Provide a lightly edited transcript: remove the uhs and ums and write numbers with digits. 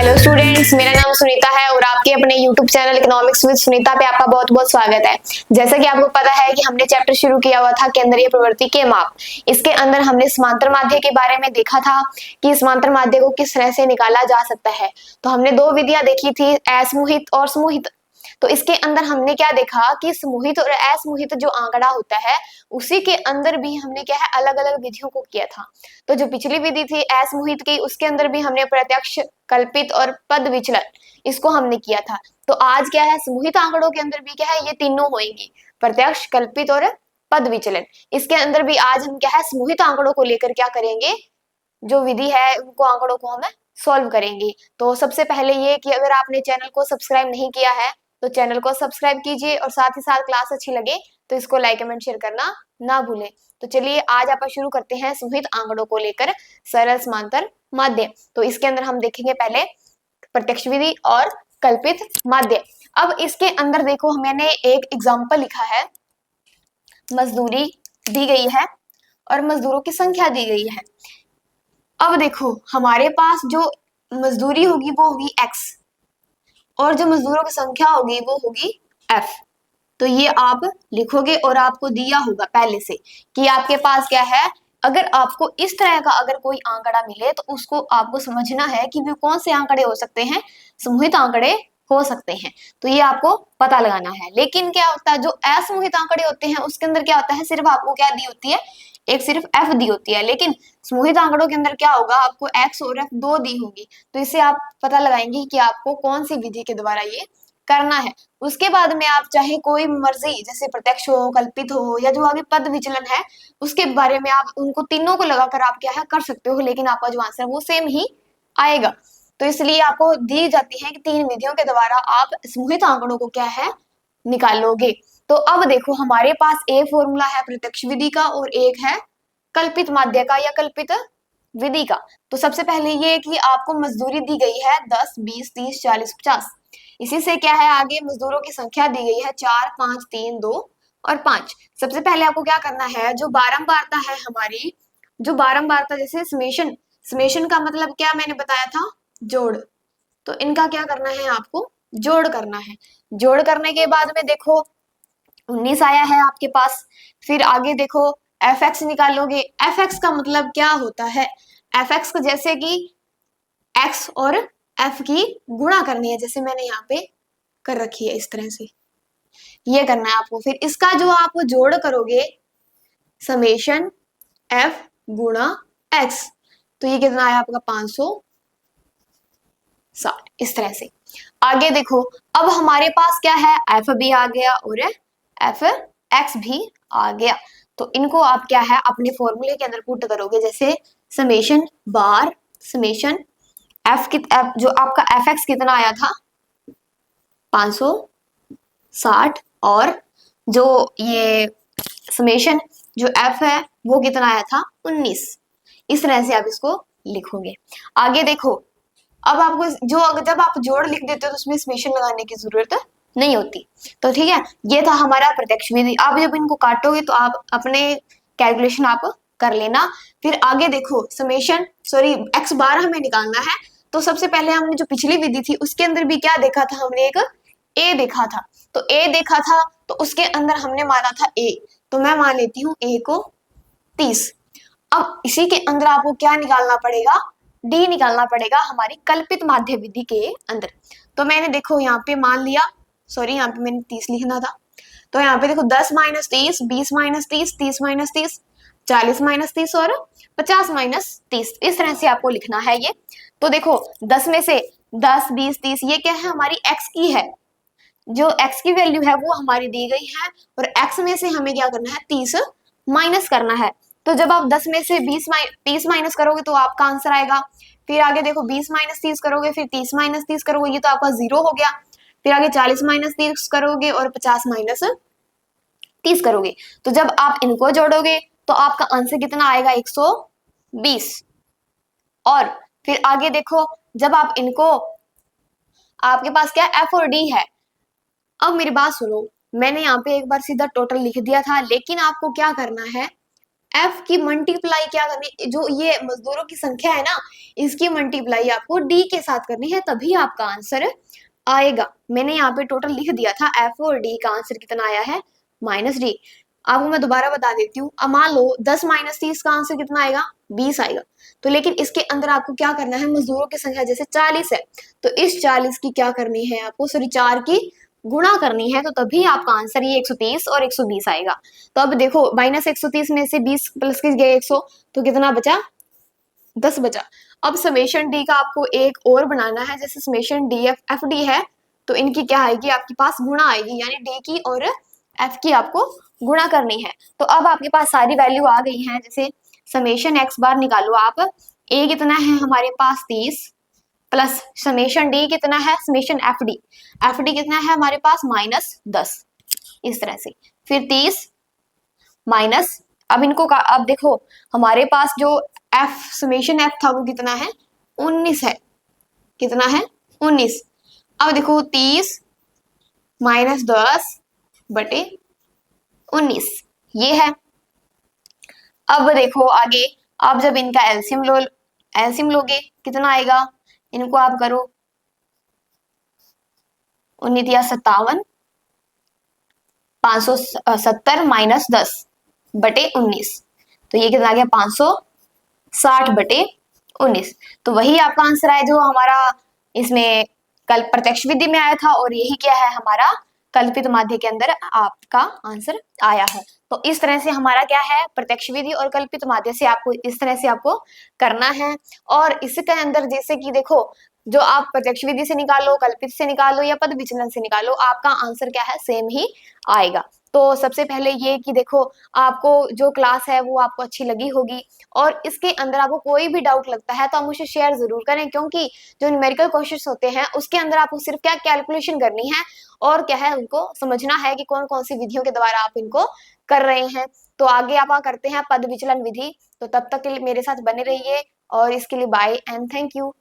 Hello students, मेरा नाम सुनीता है और आपके अपने YouTube channel economics with Sunita पे आपका बहुत बहुत स्वागत है। जैसा कि आपको पता है कि हमने चैप्टर शुरू किया हुआ था केंद्रीय प्रवृत्ति के माप। इसके अंदर हमने समांतर माध्य के बारे में देखा था कि समांतर माध्य को किस तरह से निकाला जा सकता है। तो हमने दो विधियां देखी थी, असमूहित और समूहित। तो इसके अंदर हमने क्या देखा कि समूहित और असमूहित जो आंकड़ा होता है उसी के अंदर भी हमने क्या है अलग अलग विधियों को किया था। तो जो पिछली विधि थी असमूहित की, उसके अंदर भी हमने प्रत्यक्ष, कल्पित और पद विचलन इसको हमने किया था। तो आज क्या है, समूहित आंकड़ों के अंदर भी क्या है, ये तीनों होंगी, प्रत्यक्ष, कल्पित और पद विचलन। इसके अंदर भी आज हम क्या है समूहित आंकड़ों को लेकर क्या करेंगे, जो विधि है उनको आंकड़ों को हमें सॉल्व करेंगे। तो सबसे पहले ये कि अगर आपने चैनल को सब्सक्राइब नहीं किया है तो चैनल को सब्सक्राइब कीजिए और साथ ही साथ क्लास अच्छी लगे तो इसको लाइक कमेंट शेयर करना ना भूलें। तो चलिए आज आप शुरू करते हैं समूहित आंकड़ों को लेकर सरल समांतर माध्य। तो इसके अंदर हम देखेंगे पहले प्रत्यक्ष विधि और कल्पित माध्य। अब इसके अंदर देखो मैंने एक एग्जांपल लिखा है, मजदूरी दी गई है और मजदूरों की संख्या दी गई है। अब देखो हमारे पास जो मजदूरी होगी वो होगी x और जो मजदूरों की संख्या होगी वो होगी f। तो ये आप लिखोगे और आपको दिया होगा पहले से कि आपके पास क्या है, अगर आपको इस तरह का अगर कोई आंकड़ा मिले तो उसको आपको समझना है कि वो कौन से आंकड़े हो सकते हैं, समूहित आंकड़े हो सकते हैं। तो ये आपको पता लगाना है। लेकिन क्या होता है, जो असमूहित आंकड़े होते हैं उसके अंदर क्या होता है, सिर्फ आपको क्या दी होती है, एक सिर्फ f दी होती है। लेकिन समूहित आंकड़ों के अंदर क्या होगा, आपको x और f दो दी होगी। तो इससे आप पता लगाएंगे कि आपको कौन सी विधि के द्वारा ये करना है। उसके बाद में आप चाहे कोई मर्जी, जैसे प्रत्यक्ष हो, कल्पित हो या जो आगे पद विचलन है उसके बारे में आप उनको तीनों को लगाकर आप क्या है कर सकते हो, लेकिन आपका जो आंसर वो सेम ही आएगा। तो इसलिए आपको दी जाती है कि तीन विधियों के द्वारा आप समूहित आंकड़ों को क्या है निकालोगे। तो अब देखो हमारे पास एक फॉर्मूला है प्रत्यक्ष विधि का और एक है कल्पित माध्य का या कल्पित विधि का। तो सबसे पहले ये कि आपको मजदूरी दी गई है 10, 20, 30, 40, 50। इसी से क्या है, आगे मजदूरों की संख्या दी गई है 4, 5, 3, 2 और 5। सबसे पहले आपको क्या करना है, जो बारंबारता है हमारी, जो बारंबारता जैसे समेशन, समेशन का मतलब क्या मैंने बताया था, जोड़। तो इनका क्या करना है, आपको जोड़ करना है। जोड़ करने के बाद में देखो 19 आया है आपके पास। फिर आगे देखो एफ एक्स निकालोगे। एफ एक्स का मतलब क्या होता है, एफ एक्स को जैसे कि एक्स और एफ की गुणा करनी है, जैसे मैंने यहाँ पे कर रखी है इस तरह से, ये करना है आपको। फिर इसका जो आप जोड़ करोगे समेशन एफ गुणा एक्स, तो ये कितना आया आपका 560, इस तरह से। आगे देखो अब हमारे पास क्या है, एफ भी आ गया और एफ एक्स भी आ गया। तो इनको आप क्या है अपने फॉर्मूले के अंदर पुट करोगे, जैसे समेशन बार समेशन एफ की जो आपका एफ एक्स कितना आया था 560 और जो ये समेशन जो एफ है वो कितना आया था 19। इस तरह से आप इसको लिखोगे। आगे देखो अब आपको जो जब आप जोड़ लिख देते हो तो उसमें समेशन लगाने की जरूरत नहीं होती। तो ठीक है, ये था हमारा प्रत्यक्ष विधि। आप जब इनको काटोगे तो आप अपने कैलकुलेशन आप कर लेना। फिर आगे देखो समेशन एक्स बार हमें निकालना है। तो सबसे पहले हमने जो पिछली विधि थी उसके अंदर भी क्या देखा था, हमने एक ए देखा था। तो ए देखा था तो उसके अंदर हमने माना था ए, तो मैं मान लेती हूँ ए को 30। अब इसी के अंदर आपको क्या निकालना पड़ेगा, डी निकालना पड़ेगा हमारी कल्पित माध्य विधि के अंदर। तो मैंने देखो यहाँ पे मान लिया, यहाँ पे मैंने 30 लिखना था। तो यहाँ पे देखो 10 माइनस 30, 20 माइनस 30, 30 माइनस 30, 40 माइनस 30 और 50 माइनस 30, इस तरह से आपको लिखना है ये। तो देखो 10 में से 10, 20, 30 ये क्या है, हमारी x की है, जो x की वैल्यू है वो हमारी दी गई है और x में से हमें क्या करना है 30 माइनस करना है। तो जब आप 10 में से 30 माइनस करोगे तो आपका आंसर आएगा। फिर आगे देखो 20 माइनस 30 करोगे, फिर 30 माइनस 30 करोगे, ये तो आपका 0 हो गया। फिर आगे 40 माइनस 30 करोगे और 50 माइनस 30 करोगे। तो जब आप इनको जोड़ोगे तो आपका आंसर कितना आएगा 120। और फिर आगे देखो जब आप इनको, आपके पास क्या एफ और डी है। अब मेरी बात सुनो, मैंने यहाँ पे एक बार सीधा टोटल लिख दिया था, लेकिन आपको क्या करना है एफ की मल्टीप्लाई क्या करनी, जो ये मजदूरों की संख्या है ना, इसकी मल्टीप्लाई आपको डी के साथ करनी है, तभी आपका आंसर आएगा। मैंने यहाँ पे टोटल लिख दिया था, एफ और डी का आंसर कितना आया है, -डी। आपको मैं दोबारा बता देती हूँ। अब मान लो 10 - 30 का आंसर कितना आएगा, 20 आएगा। तो लेकिन इसके अंदर आपको क्या करना है, मजदूरों की संख्या जैसे 40 है, तो इस 40 की क्या करनी है आपको, सॉरी 4 की गुणा करनी है, तो तभी आपका आंसर ये 130 और 120 आएगा। तो अब देखो -130 में से 20 प्लस के गए 100, तो कितना बचा, 10 बचा। अब समेशन डी का आपको एक और बनाना है, जैसे समेशन डी एफ डी है, तो इनकी क्या आएगी आपके पास, गुणा आएगी, यानी डी की और एफ की आपको गुणा करनी है। तो अब आपके पास सारी वैल्यू आ गई है। जैसे समेशन एक्स बार निकालो आप, ए कितना है हमारे पास 30, प्लस समेशन डी कितना है, समेशन एफ डी कितना है हमारे पास -10, इस तरह से। फिर 30 माइनस, अब इनको अब देखो हमारे पास जो एफ समेशन एफ था वो कितना है, 19 है, कितना है 19। अब देखो 30 -10 बटे 19 ये है। अब देखो आगे, आप जब इनका एलसीएम लोगे कितना आएगा, इनको आप करो 19 या 57, 570 - 10 बटे 19, तो ये कितना आ गया 560 बटे 19। तो वही आपका आंसर है जो हमारा इसमें कल प्रत्यक्ष विधि में आया था, और यही क्या है हमारा कल्पित माध्य के अंदर आपका आंसर आया है। तो इस तरह से हमारा क्या है, प्रत्यक्ष विधि और कल्पित माध्य से आपको इस तरह से आपको करना है। और इसके अंदर जैसे कि देखो, जो आप प्रत्यक्ष विधि से निकालो, कल्पित से निकालो या पद विचलन से निकालो, आपका आंसर क्या है, सेम ही आएगा। तो सबसे पहले ये कि देखो, आपको जो क्लास है वो आपको अच्छी लगी होगी, और इसके अंदर आपको कोई भी डाउट लगता है तो आप मुझे शेयर जरूर करें, क्योंकि जो न्यूमेरिकल क्वेश्चंस होते हैं उसके अंदर आपको सिर्फ क्या कैलकुलेशन करनी है, और क्या है उनको समझना है कि कौन कौन सी विधियों के द्वारा आप इनको कर रहे हैं। तो आगे आप करते हैं पद विचलन विधि। तो तब तक के लिए मेरे साथ बने रहिए, और इसके लिए बाय एंड थैंक यू।